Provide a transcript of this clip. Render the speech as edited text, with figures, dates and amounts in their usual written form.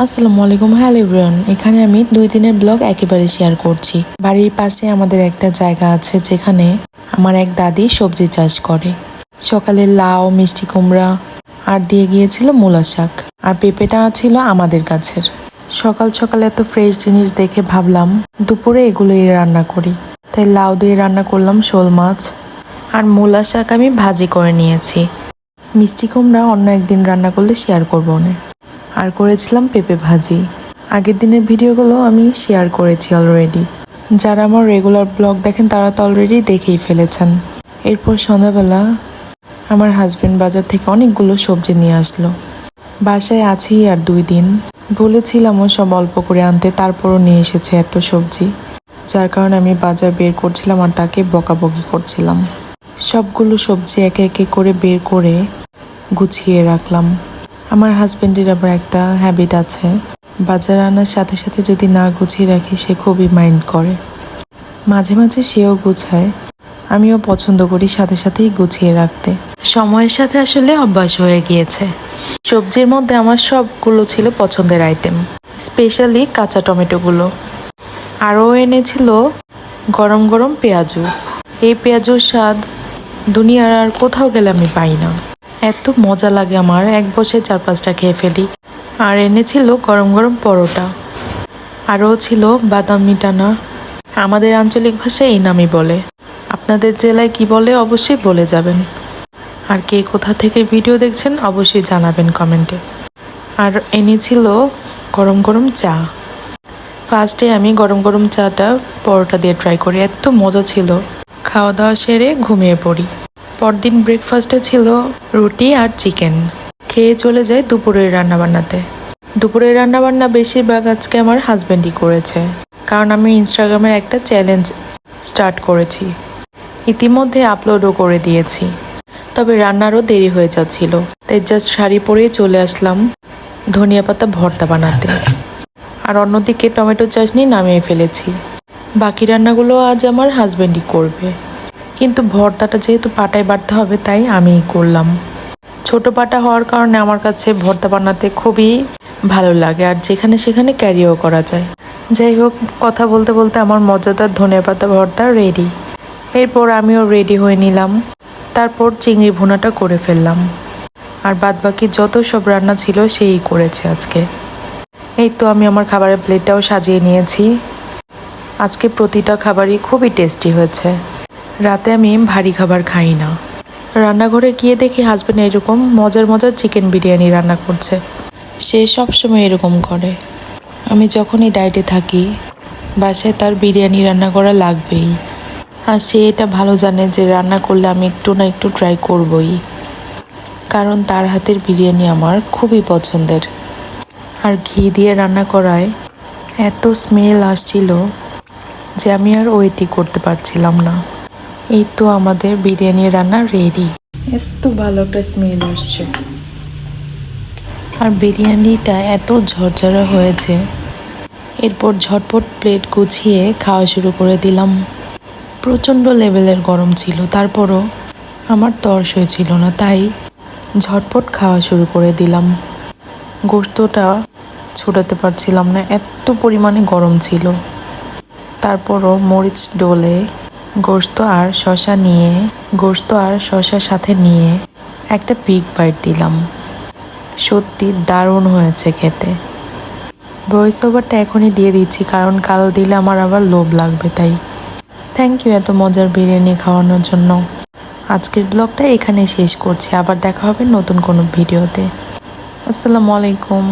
আসসালামু আলাইকুম। Hello everyone, এখানে আমি 2 দিনের ব্লগ একেবারে শেয়ার করছি। বাড়ির পাশে আমাদের একটা জায়গা আছে যেখানে আমার এক দাদি সবজি চাষ করে। সকালে লাউ, মিষ্টি কুমড়া আর দিয়ে গিয়েছিল মূলা শাক, আর পেঁপেটা ছিল আমাদের গাছের। সকাল সকাল এত ফ্রেশ জিনিস দেখে ভাবলাম দুপুরে এগুলোই রান্না করি। তাই লাউ দিয়ে রান্না করলাম শোল মাছ, আর মূলা শাক আমি ভাজি করে নিয়েছি। মিষ্টি কুমড়া অন্য একদিন রান্না করলে শেয়ার করবো না। আর করেছিলাম পেঁপে ভাজি। আগের দিনের ভিডিওগুলো আমি শেয়ার করেছি অলরেডি। যারা আমার রেগুলার ব্লগ দেখেন তারা তো অলরেডি দেখেই ফেলেছেন। এরপর সন্ধ্যাবেলা আমার হাজবেন্ড বাজার থেকে অনেকগুলো সবজি নিয়ে আসলো। বাসায় আছি আর 2 দিন, বলেছিলামও সব অল্প করে আনতে, তারপরও নিয়ে এসেছে এত সবজি, যার কারণে আমি বাজার বের করছিলাম আর তাকে বকাবকি করছিলাম। সবগুলো সবজি একে একে করে বের করে গুছিয়ে রাখলাম। আমার হাজবেন্ডের আবার একটা হ্যাবিট আছে, বাজার আনার সাথে সাথে যদি না গুছিয়ে রাখি সে খুবই মাইন্ড করে। মাঝে মাঝে সেও গুছায়, আমিও পছন্দ করি সাথে সাথেই গুছিয়ে রাখতে। সময়ের সাথে আসলে অভ্যাস হয়ে গিয়েছে। সবজির মধ্যে আমার সবগুলো ছিল পছন্দের আইটেম, স্পেশালি কাঁচা টমেটোগুলো। আরও এনেছিল গরম গরম পেঁয়াজু। এই পেঁয়াজুর স্বাদ দুনিয়ার আর কোথাও গেলে আমি পাই না। এত মজা লাগে আমার, এক বসে 4-5টা খেয়ে ফেলি। আর এনেছিল গরম গরম পরোটা, আরও ছিল বাদাম মিটানা। আমাদের আঞ্চলিক ভাষায় এই নামই বলে, আপনাদের জেলায় কি বলে অবশ্যই বলে যাবেন। আর কে কোথা থেকে ভিডিও দেখছেন অবশ্যই জানাবেন কমেন্টে। আর এনেছিল গরম গরম চা। ফার্স্টে আমি গরম গরম চাটা পরোটা দিয়ে ট্রাই করি, এত মজা ছিল। খাওয়া দাওয়া সেরে ঘুমিয়ে পড়ি। পরদিন ব্রেকফাস্টে ছিল রুটি আর চিকেন। খেয়ে চলে যাই দুপুরের রান্নাবান্নাতে। দুপুরের রান্নাবান্না বেশিরভাগ আজকে আমার হাজব্যান্ডই করেছে, কারণ আমি ইনস্টাগ্রামের একটা চ্যালেঞ্জ স্টার্ট করেছি, ইতিমধ্যে আপলোডও করে দিয়েছি। তবে রান্নারও দেরি হয়ে যাচ্ছিল, তাই জাস্ট শাড়ি পরেই চলে আসলাম ধনিয়া পাতা ভর্তা বানাতে। আর অন্যদিকে টমেটো চাটনি নামিয়ে ফেলেছি। বাকি রান্নাগুলো আজ আমার হাজব্যান্ডই করবে, কিন্তু ভর্তাটা যেহেতু পাটায় বাটতে হবে তাই আমিই করলাম। ছোট পাটা হওয়ার কারণে আমার কাছে ভর্তা বানাতে খুবই ভালো লাগে, আর যেখানে সেখানে ক্যারিও করা যায়। যাই হোক, কথা বলতে বলতে আমার মজাদার ধনেপাতা ভর্তা রেডি। এরপর আমিও রেডি হয়ে নিলাম। তারপর চিংড়ি ভুনাটা করে ফেললাম। আর বাদবাকি যত সব রান্না ছিল সেই করেছে আজকে। এই তো আমি আমার খাবারের প্লেটটাও সাজিয়ে নিয়েছি। আজকে প্রতিটা খাবারই খুবই টেস্টি হয়েছে। রাতে আমি ভারী খাবার খাই না। রান্নাঘরে গিয়ে দেখি হাজব্যান্ড এরকম মজার মজার চিকেন বিরিয়ানি রান্না করছে। সে সবসময় এরকম করে। আমি যখনই ডায়েটে থাকি বাসায় তার বিরিয়ানি রান্না করা লাগবেই। আর সে এটা ভালো জানে যে রান্না করলে আমি একটু না একটু ট্রাই করবই, কারণ তার হাতের বিরিয়ানি আমার খুবই পছন্দের। আর ঘি দিয়ে রান্না করায় এত স্মেল আসছিল যে আমি আর ওয়েটই করতে পারছিলাম না। এই তো আমাদের বিরিয়ানি রান্না রেডি। এত ভালো একটা স্মেল আসছে, আর বিরিয়ানিটা এত ঝরঝরা হয়েছে। এরপর ঝটপট প্লেট গুছিয়ে খাওয়া শুরু করে দিলাম। প্রচণ্ড লেভেলের গরম ছিল, তারপরও আমার তর্স হয়েছিল না, তাই ঝটপট খাওয়া শুরু করে দিলাম। গোশতটা ছুটাতে পারছিলাম না, এত পরিমাণে গরম ছিল। তারপরও মরিচ ডলে গোশত আর শসার সাথে নিয়ে একটা বিগ বাইট দিলাম। সত্যি দারুণ হয়েছে খেতে। ভয়েস ওভারটা এখনই দিয়ে দিচ্ছি, কারণ কাল দিলে আমার আবার লোভ লাগবে। তাই থ্যাংক ইউ এত মজার বিরিয়ানি খাওয়ানোর জন্য। আজকের ব্লগটা এখানেই শেষ করছি, আবার দেখা হবে নতুন কোনো ভিডিওতে। আসসালামু আলাইকুম।